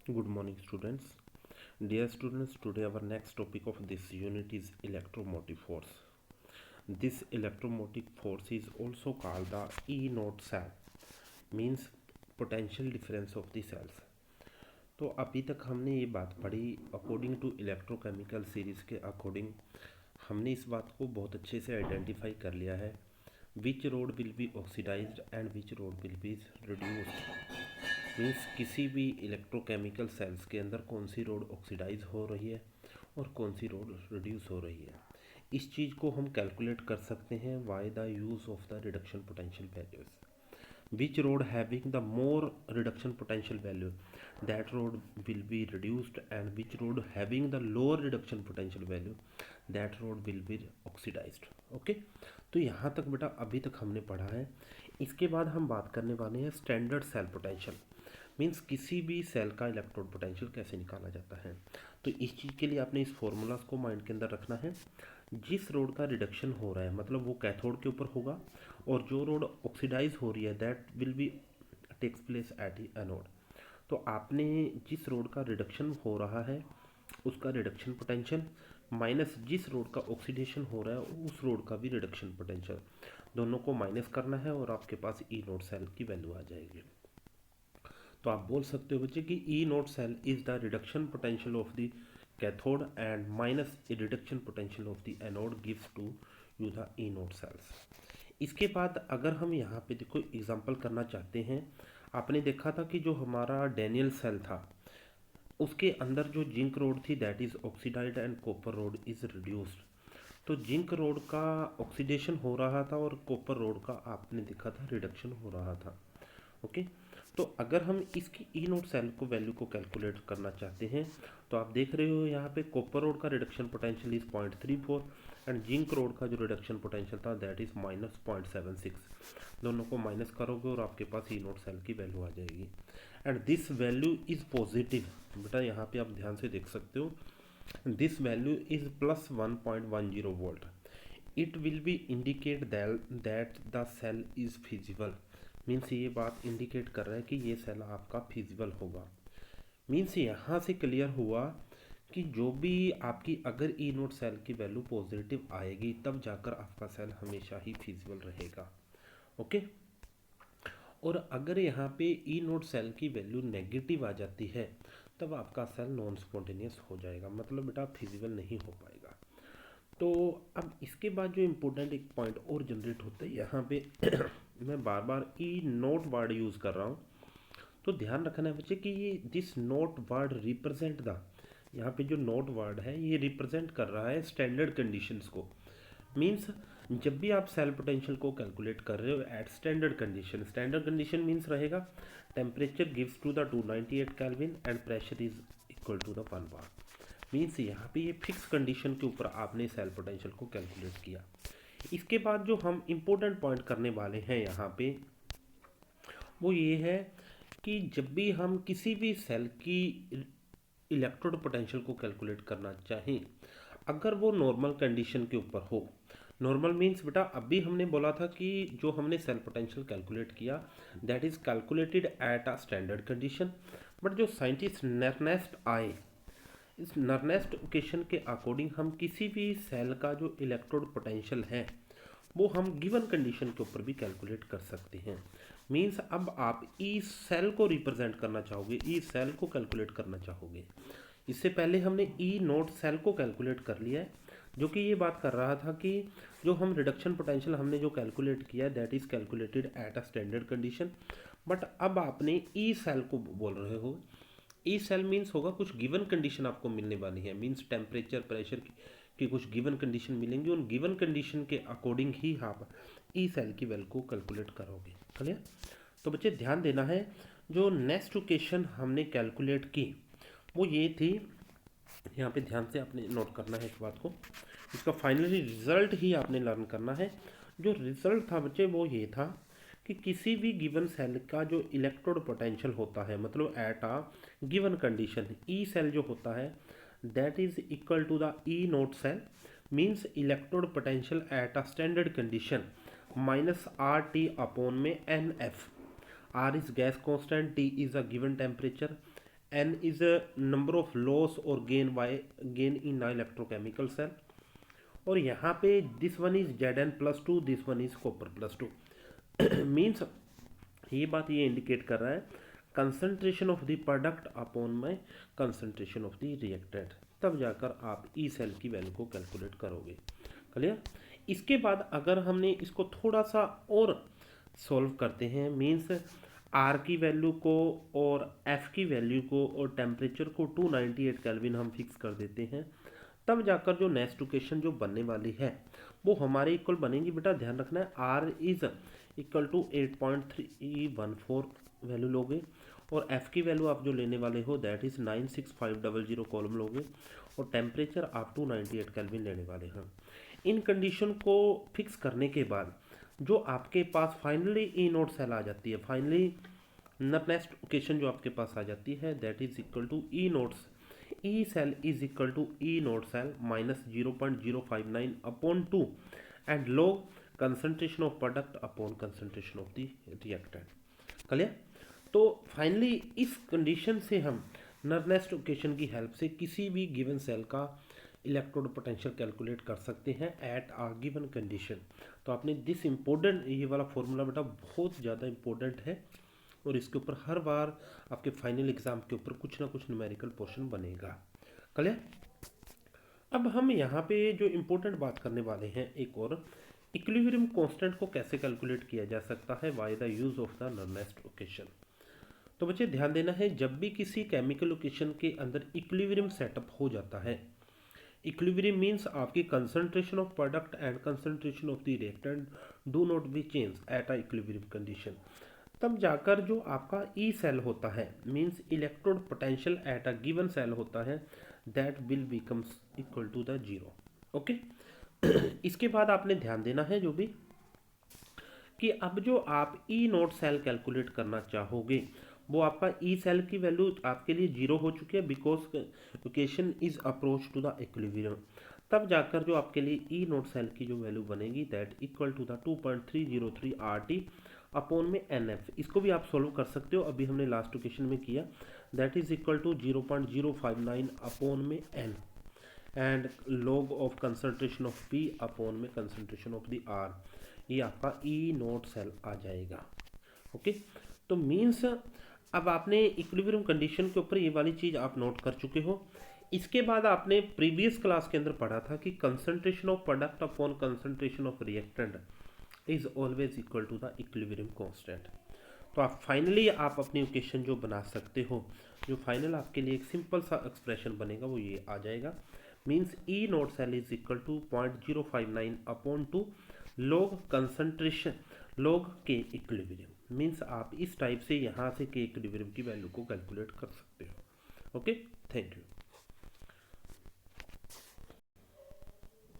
Good morning, students. Dear students, today our next topic of this unit is electromotive force. This electromotive force is also called the E naught cell, means potential difference of the cells. तो अभी तक हमने ये बात पढ़ी according to electrochemical series के according हमने इस बात को बहुत अच्छे से आइडेंटिफाई कर लिया है which rod will be oxidised and which rod will be reduced. Means किसी भी इलेक्ट्रोकेमिकल सेल्स के अंदर कौन सी रोड ऑक्सीडाइज हो रही है और कौन सी रोड रिड्यूस हो रही है। इस चीज़ को हम कैलकुलेट कर सकते हैं by the use of the reduction potential values. which road having the more reduction potential value, that road will be reduced, and which road having the lower reduction potential value, that road will be oxidized। Okay, तो यहाँ तक बेटा अभी तक हमने पढ़ा है। इसके बाद हम बात करने वाले हैं स्टैंडर्ड सेल पोटेंशियल, मीन्स किसी भी सेल का इलेक्ट्रोड पोटेंशियल कैसे निकाला जाता है। तो इस चीज़ के लिए आपने इस फॉर्मूलाज को माइंड के अंदर रखना है। जिस रोड का रिडक्शन हो रहा है मतलब वो कैथोड के ऊपर होगा, और जो रोड ऑक्सीडाइज हो रही है that will be takes place at anode. तो आपने जिस रोड का रिडक्शन हो रहा है उसका रिडक्शन पोटेंशियल माइनस जिस रोड का ऑक्सीडेशन हो रहा है उस रोड का भी रिडक्शन पोटेंशियल, दोनों को माइनस करना है और आपके पास ई नोड सेल की वैल्यू आ जाएगी। तो आप बोल सकते हो बच्चे कि E naught cell is the reduction potential of the cathode and minus reduction potential of the anode gives to you the E naught cells. इसके बाद अगर हम यहाँ पे देखो एग्जांपल करना चाहते हैं, आपने देखा था कि जो हमारा डेनियल सेल था उसके अंदर जो जिंक रोड थी that is oxidised and copper road is reduced. तो जिंक रोड का ऑक्सीडेशन हो रहा था और कॉपर रोड का आपने देखा था रिडक्शन हो रहा था। ओके, तो अगर हम इसकी ई नोट सेल को वैल्यू को कैलकुलेट करना चाहते हैं तो आप देख रहे हो यहाँ पे कॉपर रोड का reduction potential is 0.34 and zinc rod का जो रिडक्शन पोटेंशियल था दैट इज -0.76। दोनों को माइनस करोगे और आपके पास ई नोट सेल की वैल्यू आ जाएगी and this value is positive. बेटा यहाँ पे आप ध्यान से देख सकते हो this value is +1.10 volt. It will be indicate that the cell is feasible. Means ये बात इंडिकेट कर रहा है कि ये सेल आपका फिजिबल होगा। मीन्स यहाँ से क्लियर हुआ कि जो भी आपकी अगर ई नोट सेल की वैल्यू पॉजिटिव आएगी तब जाकर आपका सेल हमेशा ही फिजिबल रहेगा। ओके, और अगर यहाँ पे ई नोट सेल की वैल्यू नेगेटिव आ जाती है तब आपका सेल नॉन स्पॉन्टेनियस हो जाएगा, मतलब बेटा फिजिबल नहीं हो पाएगा। तो अब इसके बाद जो इम्पोर्टेंट एक पॉइंट और जनरेट होता है यहाँ पे मैं बार बार ई नोट वर्ड यूज़ कर रहा हूँ, तो ध्यान रखना है बच्चे कि ये this note word represent the, यहाँ पे जो नोट वर्ड है ये रिप्रेजेंट कर रहा है स्टैंडर्ड कंडीशंस को। मीन्स जब भी आप सेल पोटेंशियल को कैलकुलेट कर रहे हो at standard condition, standard condition means रहेगा temperature gives to the 298 kelvin and pressure is equal to the 1 bar. Means यहाँ पे ये फिक्स कंडीशन के ऊपर आपने सेल पोटेंशियल को कैलकुलेट किया। इसके बाद जो हम इम्पोर्टेंट पॉइंट करने वाले हैं यहाँ पे वो ये है कि जब भी हम किसी भी सेल की इलेक्ट्रोड पोटेंशियल को कैलकुलेट करना चाहें अगर वो नॉर्मल कंडीशन के ऊपर हो, नॉर्मल मीन्स बेटा अभी हमने बोला था कि जो हमने सेल पोटेंशियल कैलकुलेट किया that is calculated at a standard condition, but जो साइंटिस्ट नर्नेस्ट आए इस नर्नेस्ट ओकेशन के अकॉर्डिंग हम किसी भी सेल का जो इलेक्ट्रोड पोटेंशियल है वो हम गिवन कंडीशन के ऊपर भी कैलकुलेट कर सकते हैं। मीन्स अब आप ई सेल को रिप्रेजेंट करना चाहोगे, ई सेल को कैलकुलेट करना चाहोगे। इससे पहले हमने ई नोट सेल को कैलकुलेट कर लिया है, जो कि ये बात कर रहा था कि जो हम रिडक्शन पोटेंशियल हमने जो कैलकुलेट किया that is calculated at a standard condition. But अब आपने ई सेल को बोल रहे हो, ई सेल मीन्स होगा कुछ गिवन कंडीशन आपको मिलने वाली है, मीन्स टेम्परेचर प्रेशर की कुछ गिवन कंडीशन मिलेंगी, उन गिवन कंडीशन के अकॉर्डिंग ही आप ई सेल की वैल्यू को कैलकुलेट करोगे। क्लियर? तो बच्चे ध्यान देना है, जो नेक्स्ट इक्वेशन हमने कैलकुलेट की वो ये थी, यहाँ पे ध्यान से आपने नोट करना है इस बात को, इसका फाइनली रिजल्ट ही आपने लर्न करना है। जो रिजल्ट था बच्चे वो ये था कि किसी भी गिवन सेल का जो इलेक्ट्रोड पोटेंशियल होता है मतलब at a given condition E cell जो होता है that is equal to the E naught cell, means electrode potential at a standard condition minus R T upon में N F. R is gas constant, T is a given temperature, N is a number of loss or gain in electrochemical cell. और यहाँ पे this one is Zn+2, this one is Cr+2 means ये बात ये indicate कर रहा है concentration of the product upon my concentration of the reactant, तब जाकर आप ई सेल की वैल्यू को कैलकुलेट करोगे। क्लियर। इसके बाद अगर हमने इसको थोड़ा सा और सॉल्व करते हैं, मीन्स आर की वैल्यू को और एफ की वैल्यू को और टेम्परेचर को 298 केल्विन हम फिक्स कर देते हैं, तब जाकर जो नेक्स्ट इक्वेशन जो बनने वाली है वो हमारे इक्वल बनेगी। बेटा ध्यान रखना है R is equal to 8.314 value लोगे और एफ की वैल्यू आप जो लेने वाले हो दैट इज 96500 कॉलम लोगे और टेम्परेचर आप 298 केल्विन लेने वाले हैं। इन कंडीशन को फिक्स करने के बाद जो आपके पास फाइनली ई नोट सेल आ जाती है, फाइनली नेक्स्ट इक्वेशन जो आपके पास आ जाती है that is equal to E naughts E cell is equal to E naught cell minus 0.059 upon 2 and log concentration of product upon concentration of the reactant. Clear. तो finally इस condition से हम next equation की help से किसी भी given cell का electrode potential calculate कर सकते हैं एट आ गिवन कंडीशन। तो आपने दिस इम्पोर्टेंट ये वाला फॉर्मूला बेटा बहुत ज़्यादा इंपॉर्टेंट है और इसके ऊपर हर बार आपके फाइनल एग्जाम के ऊपर कुछ ना कुछ न्यूमेरिकल पोर्शन बनेगा। क्लियर। अब हम यहाँ पे जो इम्पोर्टेंट बात करने वाले हैं एक और, इक्विलिब्रियम कांस्टेंट को कैसे कैलकुलेट किया जा सकता है by the use of the next equation. तो बच्चे ध्यान देना है, जब भी किसी केमिकल इक्वेशन के अंदर इक्विलिब्रियम सेटअप हो जाता है, इक्विलिब्रियम मीन्स आपकी concentration of product and concentration of the reactant do not be change at a equilibrium condition, तब जाकर जो आपका ई सेल होता है means electrode potential at a given cell होता है that will becomes equal to the zero. Okay. इसके बाद आपने ध्यान देना है जो भी कि अब जो आप ई नोट सेल कैलकुलेट करना चाहोगे वो आपका ई सेल की वैल्यू आपके लिए जीरो हो चुकी है because equation is approach to the equilibrium, तब जाकर जो आपके लिए ई नोट सेल की जो वैल्यू बनेगी that equal to the 2.303 RT upon में NF। इसको भी आप सॉल्व कर सकते हो, अभी हमने लास्ट इक्वेशन में किया, that is equal to 0.059 upon में N and log of concentration of P upon में कंसंट्रेशन ऑफ द R, ये आपका ई नोट सेल आ जाएगा। ओके। तो मीन्स अब आपने इक्विलिब्रियम कंडीशन के ऊपर ये वाली चीज़ आप नोट कर चुके हो। इसके बाद आपने प्रीवियस क्लास के अंदर पढ़ा था कि concentration of product upon concentration of reactant is always equal to the equilibrium constant. तो आप फाइनली आप अपनी इक्वेशन जो बना सकते हो, जो फाइनल आपके लिए एक सिंपल सा एक्सप्रेशन बनेगा वो ये आ जाएगा, means E naught cell is equal to 0.059 upon 2 log concentration log के इक्विलिब्रियम, मीन्स आप इस टाइप से यहाँ से के इक्विलिब्रियम की वैल्यू को कैलकुलेट कर सकते हो। Okay, thank you.